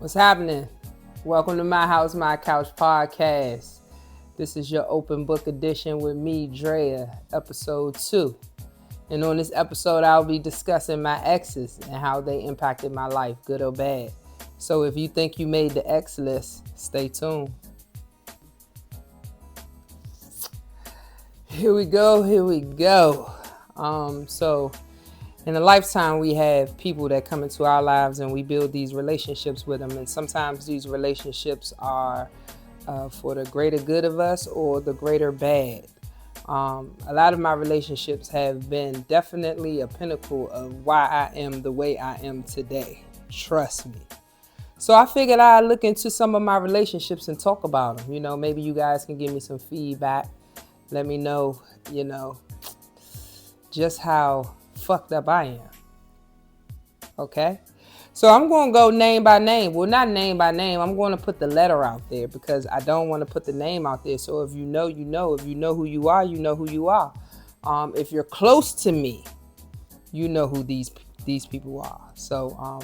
What's happening? Welcome to My House, My Couch podcast. This is your open book edition with me, Dreya, episode 2. And on this episode, I'll be discussing my exes and how they impacted my life, good or bad. So if you think you made the X list, stay tuned. Here we go. So in a lifetime, we have people that come into our lives and we build these relationships with them. And sometimes these relationships are for the greater good of us or the greater bad. A lot of my relationships have been definitely a pinnacle of why I am the way I am today. Trust me. So I figured I'd look into some of my relationships and talk about them. You know, maybe you guys can give me some feedback. Let me know, just how fucked up I am. Okay? So I'm going to go name by name. Well, not name by name. I'm going to put the letter out there because I don't want to put the name out there. So if you know, you know. If you know who you are, you know who you are. If you're close to me, you know who these people are. So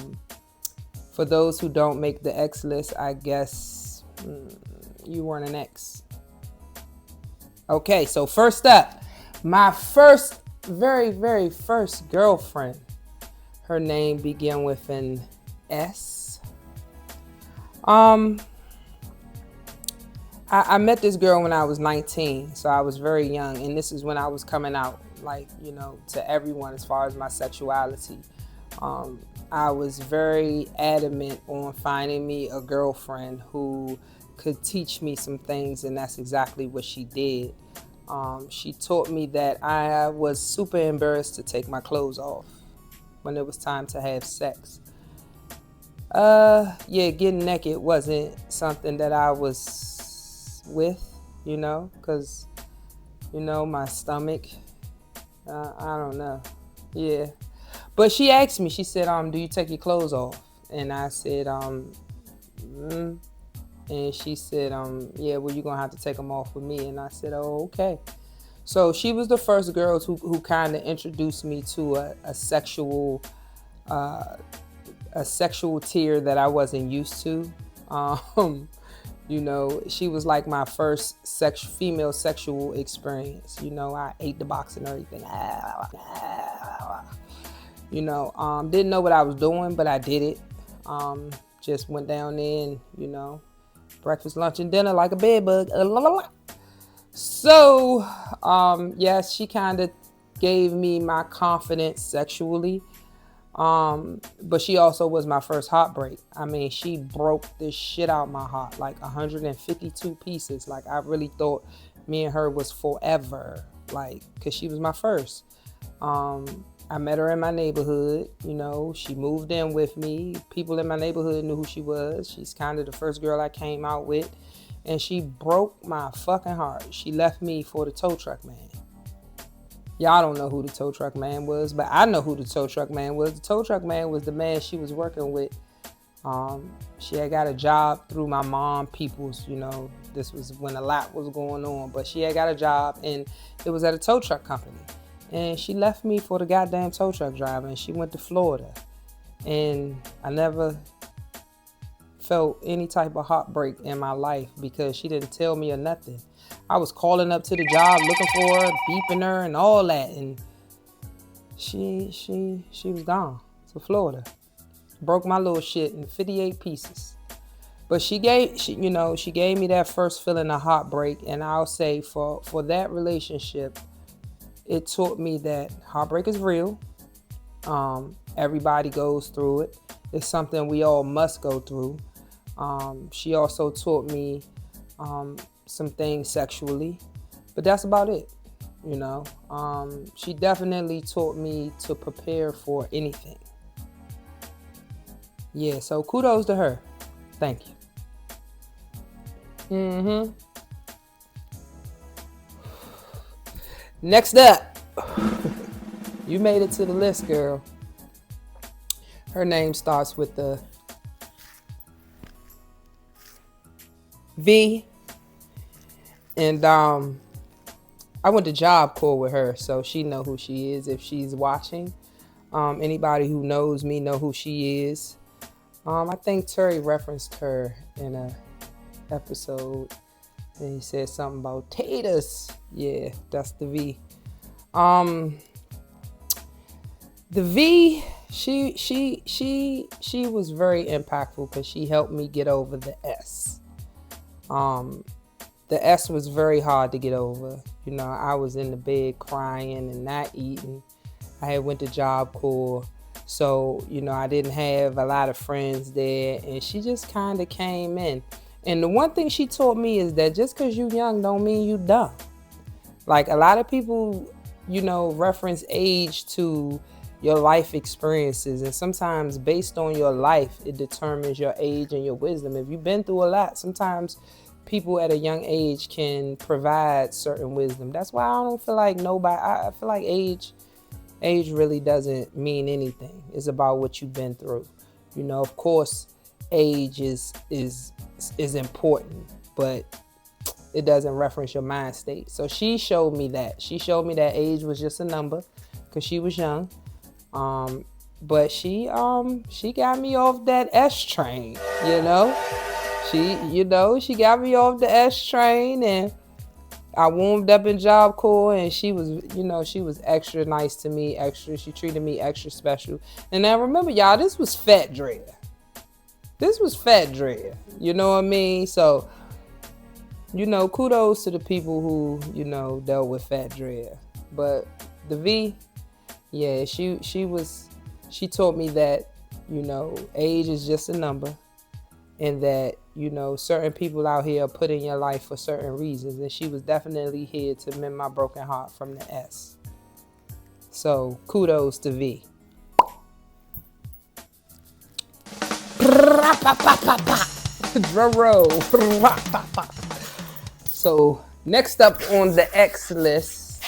for those who don't make the X list, I guess you weren't an X. Okay, so first up, my very, very first girlfriend. Her name began with an S. I met this girl when I was 19, so I was very young, and this is when I was coming out, to everyone as far as my sexuality. I was very adamant on finding me a girlfriend who could teach me some things, and that's exactly what she did. She taught me that I was super embarrassed to take my clothes off when it was time to have sex. Getting naked wasn't something that I was with, because, my stomach, I don't know. Yeah. But she asked me, she said, do you take your clothes off? And I said, And she said, you're going to have to take them off with me. And I said, oh, okay. So she was the first girl who kind of introduced me to a sexual tier that I wasn't used to. She was like my first female sexual experience. I ate the box and everything. Didn't know what I was doing, but I did it. Just went down there and, breakfast, lunch, and dinner like a bed bug. So, she kind of gave me my confidence sexually. But she also was my first heartbreak. I mean, she broke the shit out of my heart, like 152 pieces. Like, I really thought me and her was forever, because she was my first. I met her in my neighborhood, she moved in with me. People in my neighborhood knew who she was. She's kind of the first girl I came out with. And she broke my fucking heart. She left me for the tow truck man. Y'all don't know who the tow truck man was, but I know who the tow truck man was. The tow truck man was the man she was working with. She had got a job through my mom people's, this was when a lot was going on, but she had got a job and it was at a tow truck company. And she left me for the goddamn tow truck driver and she went to Florida. And I never felt any type of heartbreak in my life because she didn't tell me or nothing. I was calling up to the job looking for her, beeping her and all that. And she was gone to Florida. Broke my little shit in 58 pieces. But she gave me that first feeling of heartbreak. And I'll say for that relationship, it taught me that heartbreak is real. Everybody goes through it. It's something we all must go through. She also taught me some things sexually, but that's about it. She definitely taught me to prepare for anything. Yeah, so kudos to her. Thank you. Next up, you made it to the list, girl. Her name starts with the V, and I went to Job Corps with her, so she know who she is if she's watching. Anybody who knows me know who she is. I think Terry referenced her in a episode, and he said something about taters. Yeah, that's the V. Um, the V, she was very impactful because she helped me get over the S. Um, the S was very hard to get over. You know, I was in the bed crying and not eating. I had went to Job Corps, so you know I didn't have a lot of friends there, and she just kind of came in. And the one thing she taught me is that just because you young don't mean you dumb. Like a lot of people, you know, reference age to your life experiences, and sometimes based on your life, it determines your age and your wisdom. If you've been through a lot, sometimes people at a young age can provide certain wisdom. That's why I don't feel like nobody. I feel like age really doesn't mean anything. It's about what you've been through. You know, of course, age is important, but it doesn't reference your mind state. So she showed me that. She showed me that age was just a number because she was young. But she got me off that S train, you know. She got me off the S train, and I warmed up in Job Corps, and she was extra nice to me, she treated me extra special. And now remember, y'all, this was Fat Dreya. This was Fat Dreya. You know what I mean? So, you know, kudos to the people who, you know, dealt with Fat Dreya. But the V, yeah, she taught me that, you know, age is just a number, and that, you know, certain people out here are put in your life for certain reasons, and she was definitely here to mend my broken heart from the S. So kudos to V. Drum roll. So next up on the X list,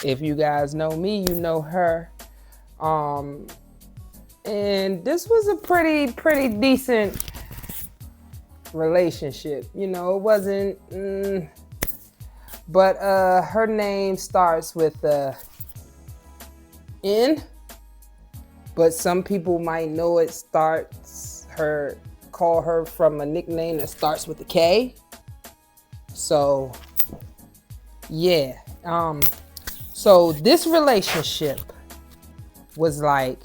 if you guys know me, you know her. And this was a pretty decent relationship. You know, it wasn't, but her name starts with N, but some people might know it call her from a nickname that starts with a K. So yeah, so this relationship was like,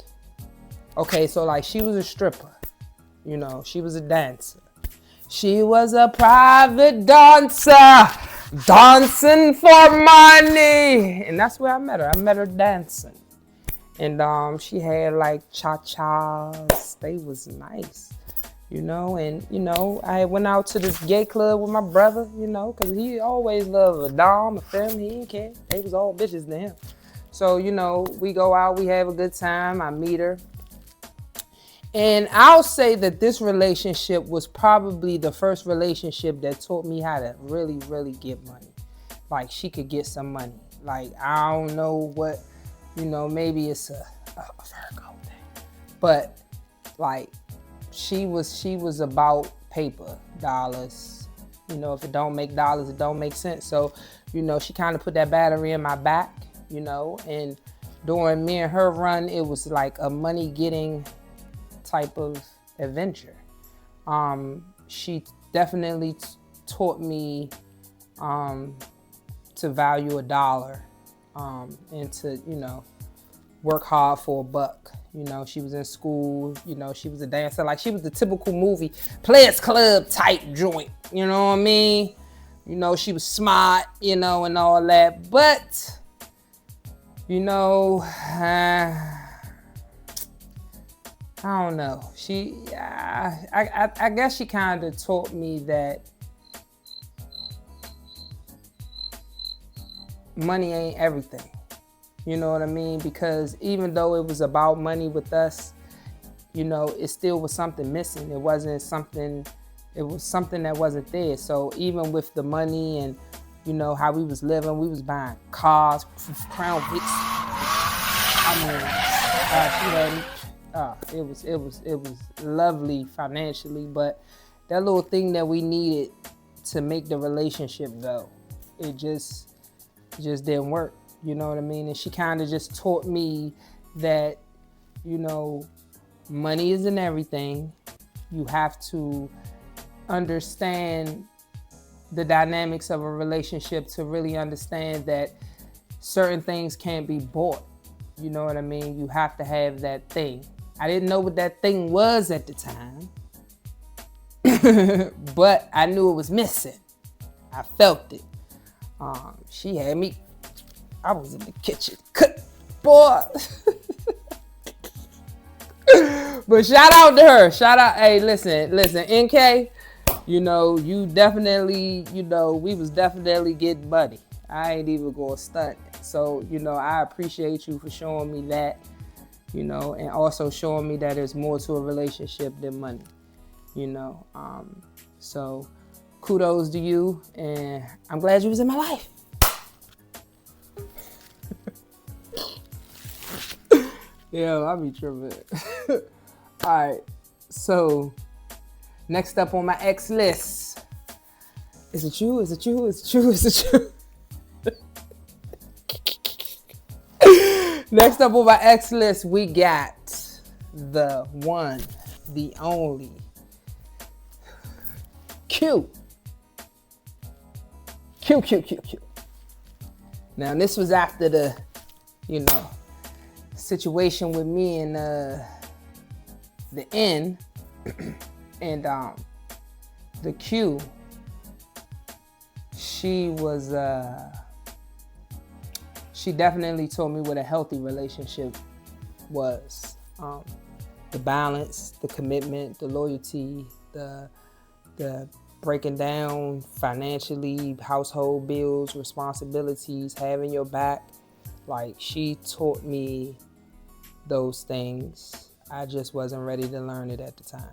okay, so like she was a stripper, you know, she was a dancer. She was a private dancer, dancing for money. And that's where I met her. I met her dancing. And she had like cha-chas. They was nice, you know. And, you know, I went out to the gay club with my brother, you know, because he always loved a dom, a femme. He didn't care. They was all bitches to him. So, you know, we go out, we have a good time. I meet her. And I'll say that this relationship was probably the first relationship that taught me how to really, really get money. Like, she could get some money. Like, I don't know what, you know, maybe it's a Virgo thing. But, like, she was about paper, dollars. You know, if it don't make dollars, it don't make sense. So, you know, she kind of put that battery in my back, you know. And during me and her run, it was like a money-getting type of adventure. She definitely taught me to value a dollar and to, you know, work hard for a buck. You know, she was in school, you know, she was a dancer. Like, she was the typical movie Players Club type joint, you know what I mean? You know, she was smart, you know, and all that. But, you know, I don't know. I guess she kind of taught me that money ain't everything. You know what I mean? Because even though it was about money with us, you know, it still was something missing. It was something that wasn't there. So even with the money and, you know, how we was living, we was buying cars, Crown Vics. I mean, it was lovely financially, but that little thing that we needed to make the relationship go, it just didn't work. You know what I mean? And she kind of just taught me that, you know, money isn't everything. You have to understand the dynamics of a relationship to really understand that certain things can't be bought. You know what I mean? You have to have that thing. I didn't know what that thing was at the time, but I knew it was missing. I felt it. She had me. I was in the kitchen. Boy. But shout out to her. Shout out. Hey, listen, NK, you definitely, we was definitely getting money. I ain't even going to stunt. So, I appreciate you for showing me that, and also showing me that there's more to a relationship than money, So kudos to you, and I'm glad you was in my life. Yeah, I'll be tripping. All right, so next up on my X list. Is it you? Next up on my X list, we got the one, the only, Q. Now, this was after the, situation with me and the N and the Q. She definitely told me what a healthy relationship was. The balance, the commitment, the loyalty, the breaking down financially, household bills, responsibilities, having your back. Like, she taught me those things. I just wasn't ready to learn it at the time.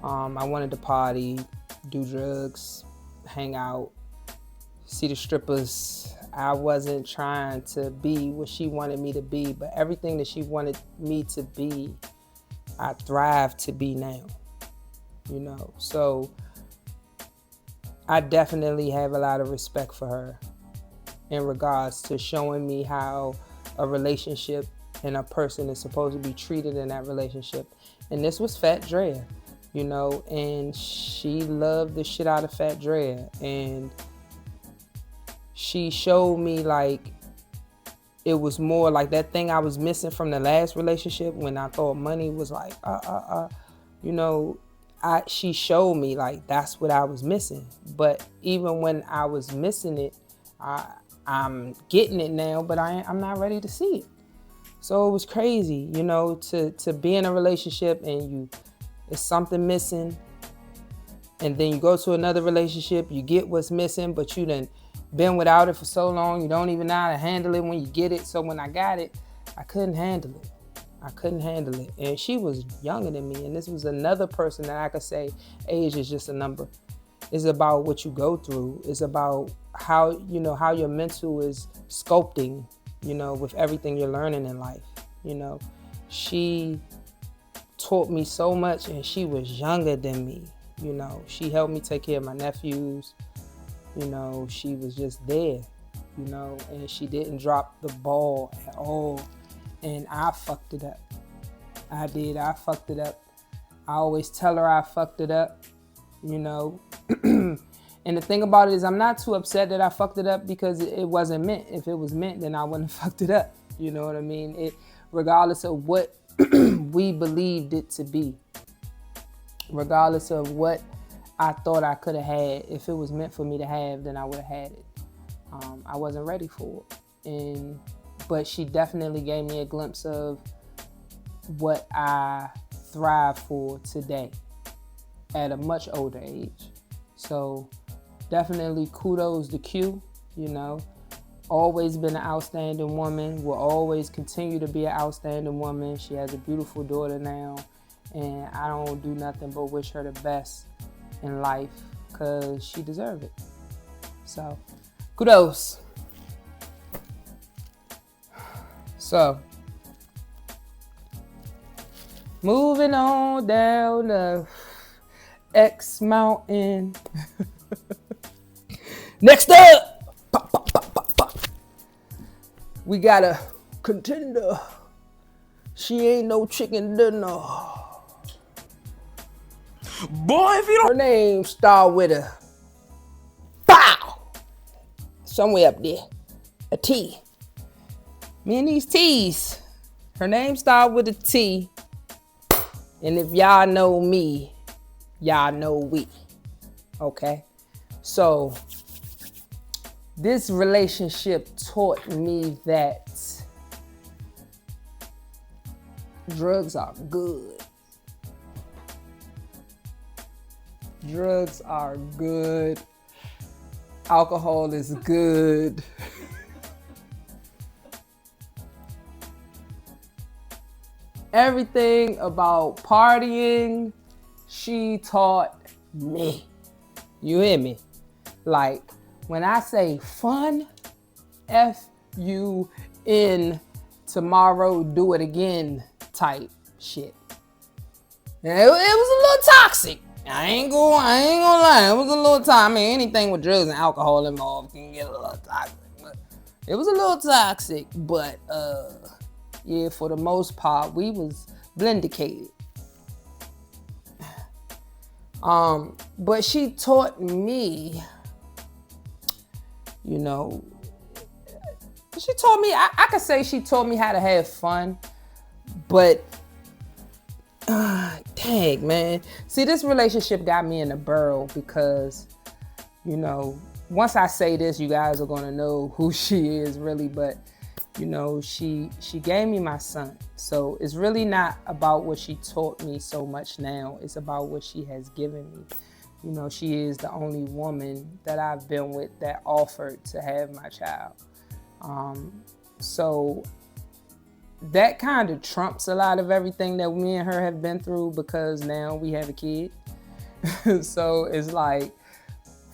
I wanted to party, do drugs, hang out, see the strippers. I wasn't trying to be what she wanted me to be, but everything that she wanted me to be, I thrive to be now. So I definitely have a lot of respect for her in regards to showing me how a relationship and a person is supposed to be treated in that relationship. And this was Fat Dreya, and she loved the shit out of Fat Dreya. And she showed me, like, it was more like that thing I was missing from the last relationship when I thought money was like, she showed me, like, that's what I was missing. But even when I was missing it, I'm getting it now, but I'm not ready to see it. So it was crazy, to be in a relationship and it's something missing, and then you go to another relationship, you get what's missing, but you done been without it for so long, you don't even know how to handle it when you get it. So when I got it, I couldn't handle it. And she was younger than me, and this was another person that I could say age is just a number. It's about what you go through. It's about how your mental is sculpting, with everything you're learning in life. She taught me so much, and she was younger than me. She helped me take care of my nephews. She was just there, and she didn't drop the ball at all. And I fucked it up. I did. I fucked it up. I always tell her I fucked it up, And the thing about it is, I'm not too upset that I fucked it up because it wasn't meant. If it was meant, then I wouldn't have fucked it up. You know what I mean? Regardless of what we believed it to be, regardless of what I thought I could have had, if it was meant for me to have, then I would have had it. I wasn't ready for it. But she definitely gave me a glimpse of what I thrive for today at a much older age. So definitely kudos to Q, always been an outstanding woman, will always continue to be an outstanding woman. She has a beautiful daughter now, and I don't do nothing but wish her the best in life because she deserves it. So kudos. So moving on down the X Mountain. Next up, we got a contender She ain't no chicken dinner. Boy, if you don't. Her name start with a bow. Somewhere up there. A T. Me and these T's. Her name start with a T. And if y'all know me, y'all know we. Okay? So, this relationship taught me that drugs are good. Drugs are good. Alcohol is good. Everything about partying, she taught me. You hear me? Like, when I say fun, F-U-N, tomorrow, do it again type shit. And it was a little toxic. I ain't gonna lie. It was a little toxic. I mean, anything with drugs and alcohol involved can get a little toxic. But it was a little toxic, but yeah, for the most part, we was blindicated. But she taught me, you know, she taught me, I could say she taught me how to have fun, but dang, man. See, this relationship got me in a burrow because, you know, once I say this, you guys are going to know who she is really, but, you know, she gave me my son. So it's really not about what she taught me so much now. It's about what she has given me. You know, she is the only woman that I've been with that offered to have my child. So that kind of trumps a lot of everything that me and her have been through because now we have a kid. So it's like,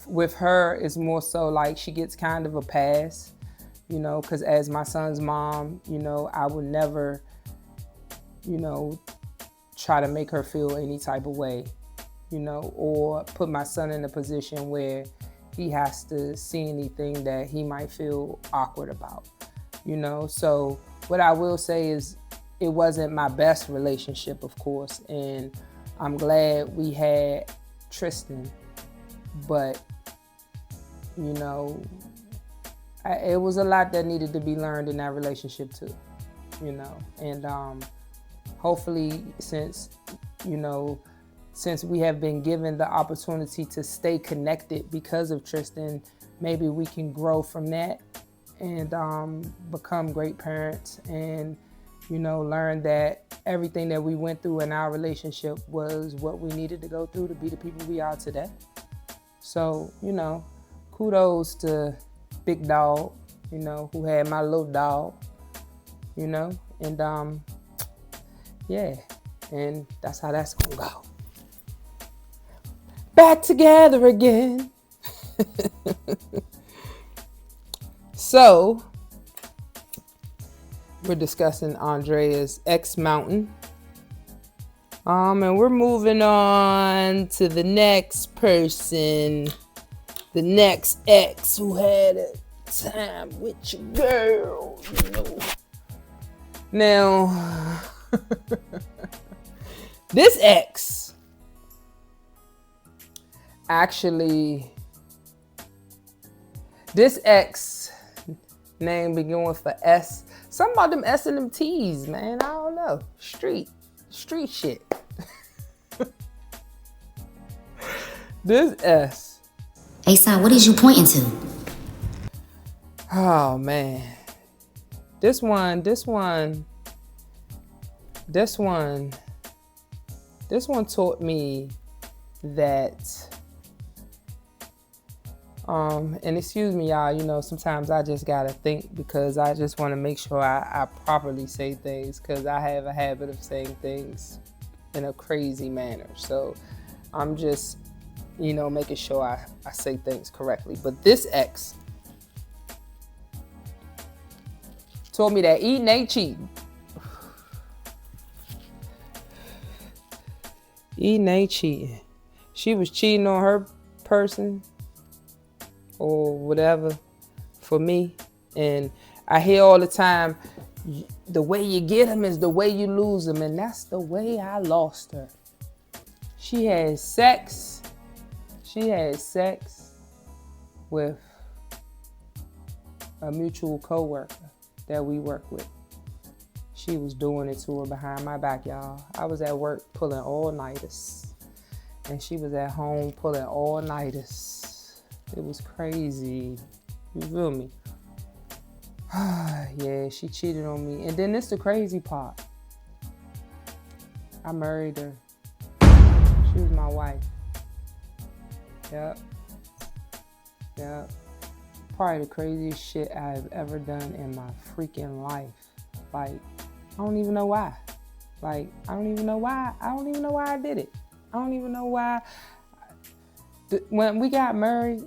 with her, it's more so like she gets kind of a pass, you know, because as my son's mom, you know, I would never, you know, try to make her feel any type of way, you know, or put my son in a position where he has to see anything that he might feel awkward about, you know. So what I will say is it wasn't my best relationship, of course, and I'm glad we had Tristan, but, you know, it was a lot that needed to be learned in that relationship too, you know, and hopefully since we have been given the opportunity to stay connected because of Tristan, maybe we can grow from that and become great parents and, you know, learn that everything that we went through in our relationship was what we needed to go through to be the people we are today. So, you know, kudos to Big Dog, you know, who had my little dog, you know, and yeah, and that's how that's gonna go. Back together again. So, we're discussing Andrea's X Mountain. And we're moving on to the next person, the next ex who had a time with your girl, you know. Now, this ex name begin with a S. Something about them S and them T's, man. I don't know. Street shit. This S. Hey, son, what is you pointing to? Oh, man. This one taught me that, and excuse me, y'all, you know, sometimes I just gotta think because I just want to make sure I properly say things because I have a habit of saying things in a crazy manner. So I'm just, you know, making sure I say things correctly. But this ex told me that eating ain't cheating. Eating ain't cheating. She was cheating on her person or whatever for me. And I hear all the time, the way you get them is the way you lose them. And that's the way I lost her. She had sex with a mutual coworker that we work with. She was doing it to her behind my back, y'all. I was at work pulling all-nighters, and she was at home pulling all-nighters. It was crazy. You feel me? Yeah, she cheated on me. And then this the crazy part. I married her. She was my wife. Yep. Probably the craziest shit I've ever done in my freaking life. Like, I don't even know why. I don't even know why I did it. I don't even know why. When we got married,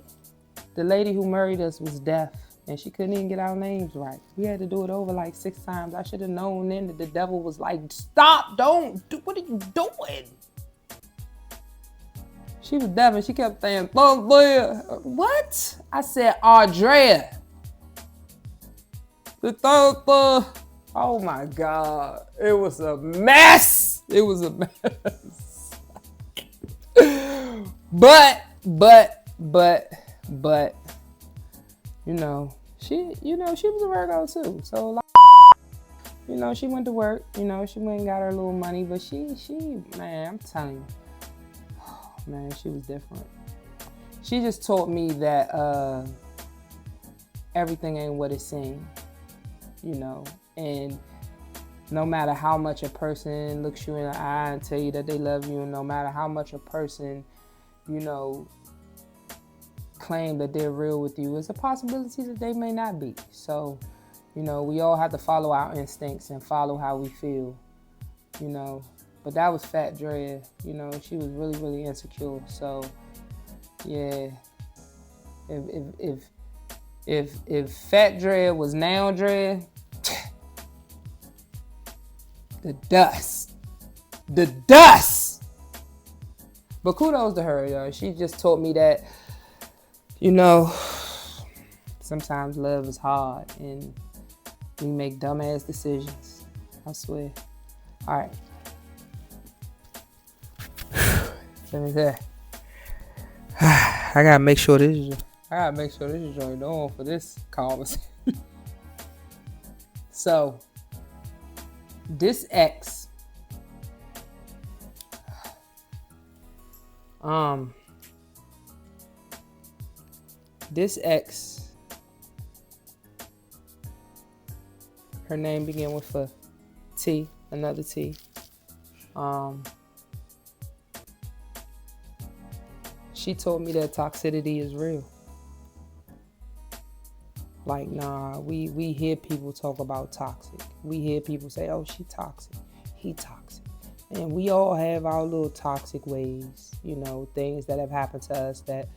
the lady who married us was deaf, and she couldn't even get our names right. We had to do it over like 6 times. I should have known then that the devil was like, stop, don't, what are you doing? She was deaf and she kept saying, Dreya. What? I said, Dreya. The third. Oh my God. It was a mess. It was a mess. But, she was a Virgo too. So like, she went to work, she went and got her little money, but she, man, I'm telling you, man, she was different. She just taught me that everything ain't what it seems, and no matter how much a person looks you in the eye and tell you that they love you, and no matter how much a person, claim that they're real with you, it's a possibility that they may not be. So, we all have to follow our instincts and follow how we feel, But that was Fat Dreya, she was really, really insecure. So, yeah, if Fat Dreya was now Dreya, the dust. But kudos to her, y'all. She just taught me that, sometimes love is hard and we make dumbass decisions. I swear. All right. Let me say, I gotta make sure this is joint on for this conversation. So, this ex, her name began with a T, another T. She told me that toxicity is real. Like, nah, we hear people talk about toxic. We hear people say, oh, she toxic, he toxic. And we all have our little toxic ways, things that have happened to us that,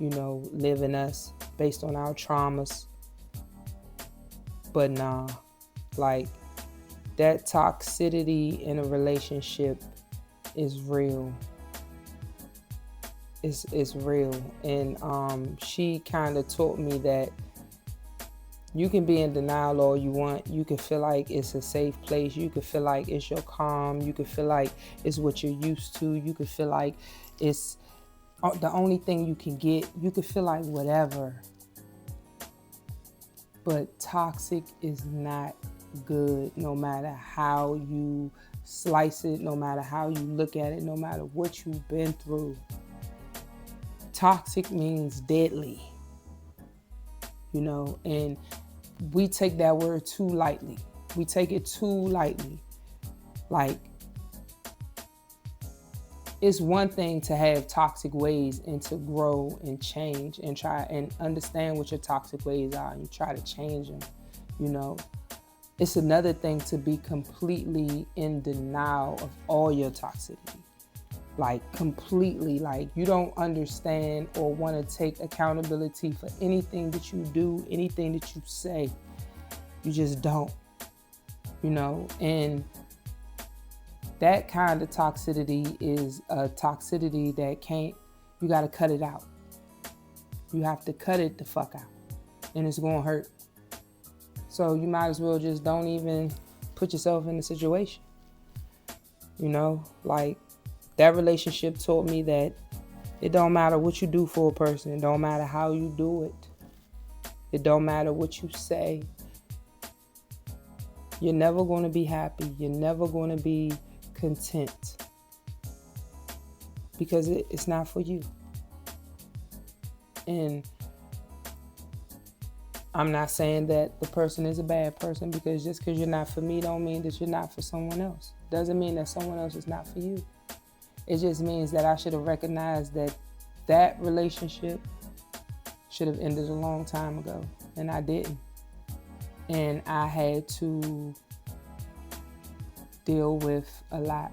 live in us based on our traumas. But nah, like, that toxicity in a relationship is real. It's real. And she kind of taught me that you can be in denial all you want. You can feel like it's a safe place. You can feel like it's your calm. You can feel like it's what you're used to. You can feel like it's the only thing you can get. You can feel like whatever. But toxic is not good, no matter how you slice it, no matter how you look at it, no matter what you've been through. Toxic means deadly, and we take that word too lightly. We take it too lightly. Like, it's one thing to have toxic ways and to grow and change and try and understand what your toxic ways are and you try to change them, It's another thing to be completely in denial of all your toxicity. Like, completely, like, you don't understand or want to take accountability for anything that you do, anything that you say. You just don't, and that kind of toxicity is a toxicity that you got to cut it out. You have to cut it the fuck out, and it's going to hurt. So you might as well just don't even put yourself in the situation. You know, like that relationship taught me that it don't matter what you do for a person. It don't matter how you do it. It don't matter what you say. You're never going to be happy. You're never going to be content. Because it's not for you. And I'm not saying that the person is a bad person, because just because you're not for me don't mean that you're not for someone else. Doesn't mean that someone else is not for you. It just means that I should have recognized that that relationship should have ended a long time ago, and I didn't. And I had to deal with a lot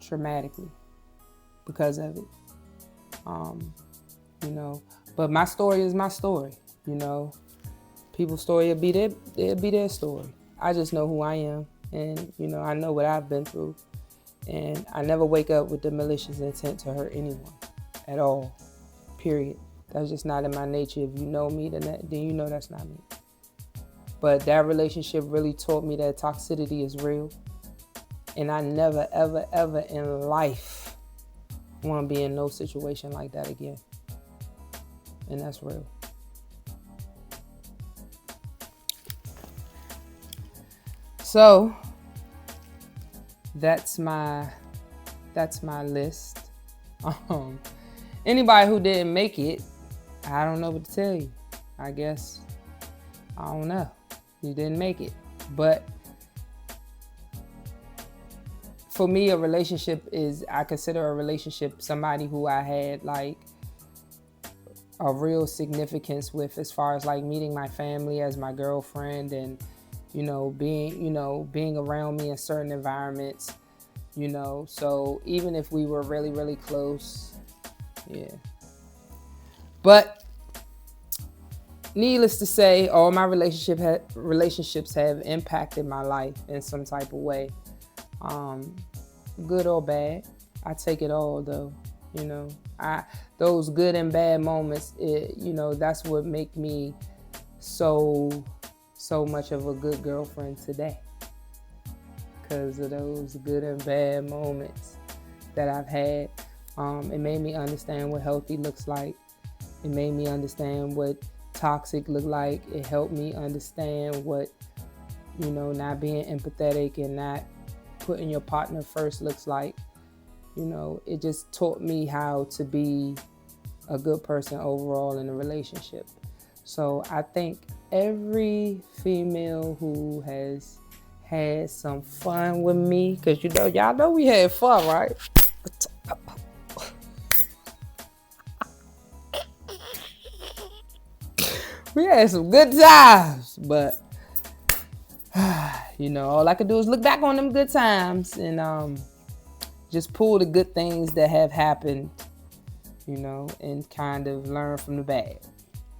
traumatically because of it. You know, but my story is my story. You know, people's story will be their story. I just know who I am, and you know, I know what I've been through, and I never wake up with the malicious intent to hurt anyone at all. Period. That's just not in my nature. If you know me, then you know that's not me. But that relationship really taught me that toxicity is real, and I never, ever, ever in life want to be in no situation like that again. And that's real. So that's my list. Anybody who didn't make it, I don't know what to tell you. I guess, I don't know. You didn't make it. But for me, a relationship I consider a relationship somebody who I had like a real significance with, as far as like meeting my family as my girlfriend, and being around me in certain environments, so even if we were really, really close, yeah. But needless to say, all my relationships have impacted my life in some type of way, good or bad. I take it all though. Those good and bad moments, that's what make me so much of a good girlfriend today, because of those good and bad moments that I've had. It made me understand what healthy looks like. It made me understand what toxic look like. It helped me understand what, not being empathetic and not putting your partner first looks like. It just taught me how to be a good person overall in a relationship. So I think every female who has had some fun with me, because y'all know we had fun, right? We had some good times, but all I could do is look back on them good times and just pull the good things that have happened, and kind of learn from the bad.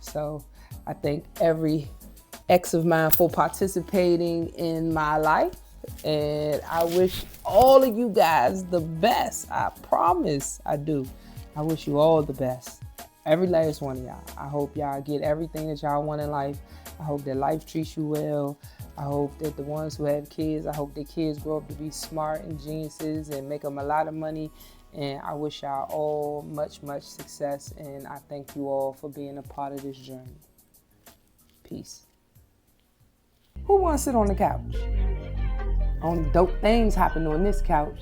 So I thank every ex of mine for participating in my life, and I wish all of you guys the best. I promise I do. I wish you all the best. Every last one of y'all. I hope y'all get everything that y'all want in life. I hope that life treats you well. I hope that the ones who have kids, I hope their kids grow up to be smart and geniuses and make them a lot of money. And I wish y'all all much, much success. And I thank you all for being a part of this journey. Peace. Who wants to sit on the couch? Only dope things happen on this couch.